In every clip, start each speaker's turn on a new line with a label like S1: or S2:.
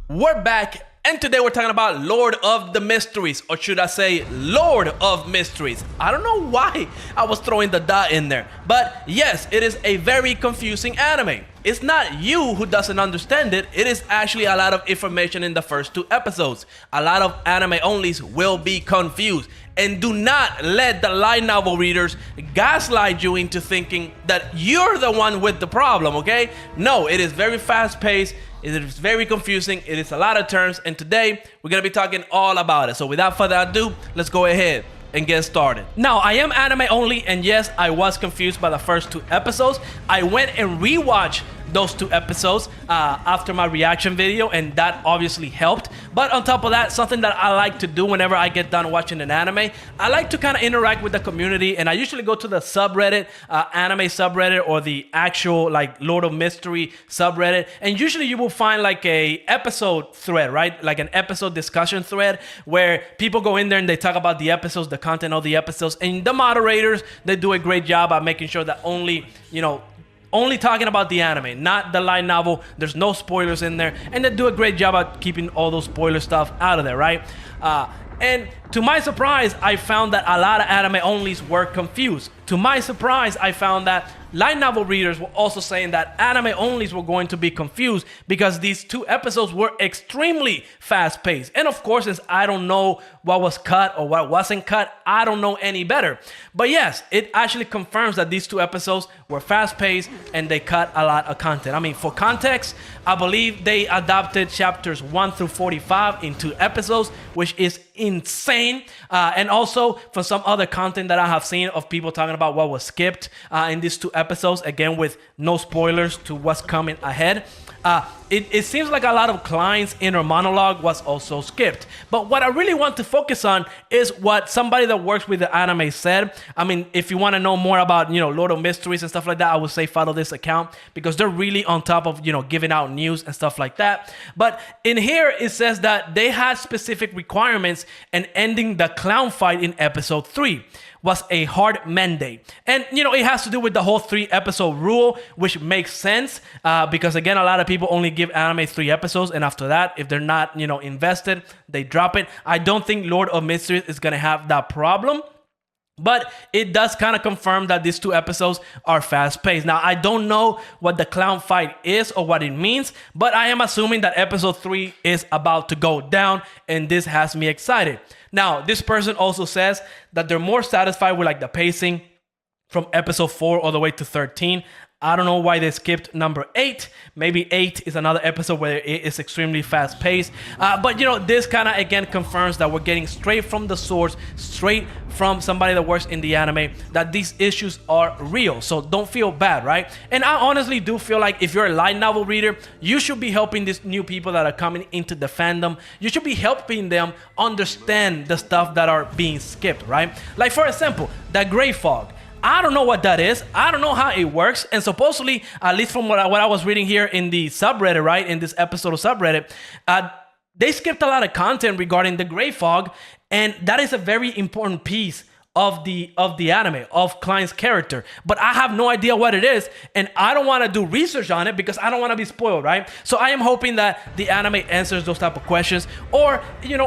S1: We're back, and today we're talking about Lord of the Mysteries, or should I say Lord of Mysteries. I don't know why I was throwing the dot in there, but yes, it is a very confusing anime. It's not you who doesn't understand it, it is actually a lot of information in the first 2 episodes. A lot of anime onlys will be confused, and do not let the light novel readers gaslight you into thinking that you're the one with the problem, okay? No, it is very fast paced. It is very confusing. It is a lot of terms, and today we're gonna be talking all about it. So without further ado, let's go ahead and get started. Now, I am anime only, and yes, I was confused by the first 2 episodes. I went and rewatched those 2 episodes after my reaction video, and that obviously helped. But on top of that, something that I like to do whenever I get done watching an anime, I like to kind of interact with the community, and I usually go to the subreddit, anime subreddit, or the actual like Lord of Mystery subreddit, and usually you will find like a episode thread, right? Like an episode discussion thread where people go in there and they talk about the episodes, the content of the episodes, and the moderators, they do a great job at making sure that only talking about the anime, not the light novel. There's no spoilers in there, and they do a great job at keeping all those spoiler stuff out of there, right? And to my surprise, I found that a lot of anime onlys were confused. To my surprise, I found that light novel readers were also saying that anime onlys were going to be confused because these 2 episodes were extremely fast paced. And of course, since I don't know what was cut or what wasn't cut, I don't know any better. But yes, it actually confirms that these 2 episodes were fast paced and they cut a lot of content. I mean, for context, I believe they adapted chapters 1 through 45 in 2 episodes, which is insane. And also for some other content that I have seen of people talking about what was skipped in these 2 episodes, again with no spoilers to what's coming ahead. It seems like a lot of Klein's inner monologue was also skipped. But what I really want to focus on is what somebody that works with the anime said. I mean, if you want to know more about, Lord of Mysteries and stuff like that, I would say follow this account because they're really on top of, giving out news and stuff like that. But in here, it says that they had specific requirements and ending the clown fight in episode 3 was a hard mandate. And, it has to do with the whole 3 episode rule, which makes sense because, again, a lot of people only give anime 3 episodes. And after that, if they're not, invested, they drop it. I don't think Lord of Mysteries is going to have that problem. But it does kind of confirm that these 2 episodes are fast-paced. Now, I don't know what the clown fight is or what it means, but I am assuming that episode 3 is about to go down, and this has me excited. Now, this person also says that they're more satisfied with like the pacing from episode 4 all the way to 13. I don't know why they skipped number 8. Maybe 8 is another episode where it is extremely fast paced. But this kind of again confirms that we're getting straight from the source, straight from somebody that works in the anime, that these issues are real. So don't feel bad, right? And I honestly do feel like if you're a light novel reader, you should be helping these new people that are coming into the fandom. You should be helping them understand the stuff that are being skipped, right? Like for example, the gray fog. I don't know what that is. I don't know how it works. And supposedly, at least from what I was reading here in the subreddit, right, in this episode of subreddit, they skipped a lot of content regarding the gray fog. And that is a very important piece of the anime, of Klein's character. But I have no idea what it is, and I don't want to do research on it because I don't want to be spoiled, right? So I am hoping that the anime answers those type of questions, or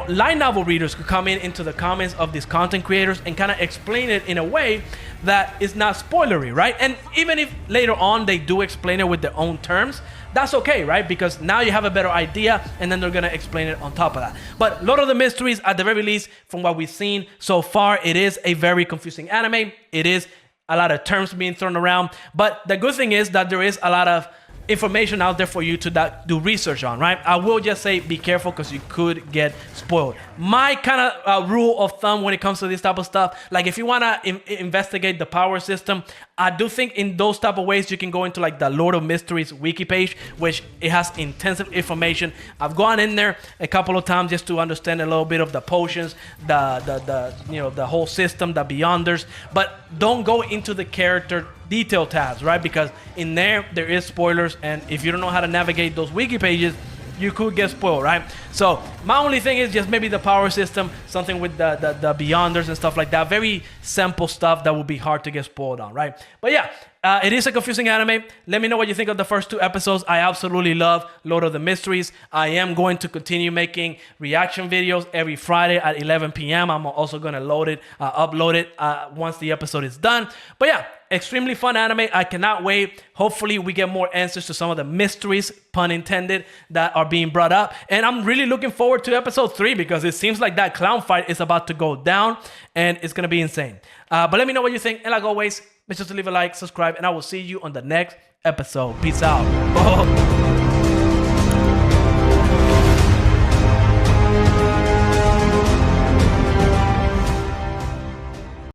S1: light novel readers could come into the comments of these content creators and kind of explain it in a way that is not spoilery, right? And even if later on they do explain it with their own terms, that's okay, right? Because now you have a better idea, and then they're gonna explain it on top of that. But Lord of the Mysteries, at the very least, from what we've seen so far, it is a very confusing anime. It is a lot of terms being thrown around, but the good thing is that there is a lot of information out there for you to do research on, right? I will just say be careful because you could get spoiled. My kind of rule of thumb when it comes to this type of stuff, like if you want to investigate the power system, I do think in those type of ways you can go into like the Lord of Mysteries wiki page, which it has intensive information. I've gone in there a couple of times just to understand a little bit of the potions, the whole system, the Beyonders, but don't go into the character detail tabs, right? Because in there is spoilers, and if you don't know how to navigate those wiki pages, you could get spoiled, right? So my only thing is just maybe the power system, something with the Beyonders and stuff like that. Very simple stuff that would be hard to get spoiled on, right? But yeah, it is a confusing anime. Let me know what you think of the first 2 episodes. I absolutely love Lord of the Mysteries. I am going to continue making reaction videos every Friday at 11 p.m. I'm also going to upload it once the episode is done. But yeah, extremely fun anime. I cannot wait. Hopefully we get more answers to some of the mysteries, pun intended, that are being brought up. And I'm really looking forward to episode 3 because it seems like that clown fight is about to go down and it's going to be insane. But let me know what you think. And like always, make sure to leave a like, subscribe, and I will see you on the next episode. Peace out.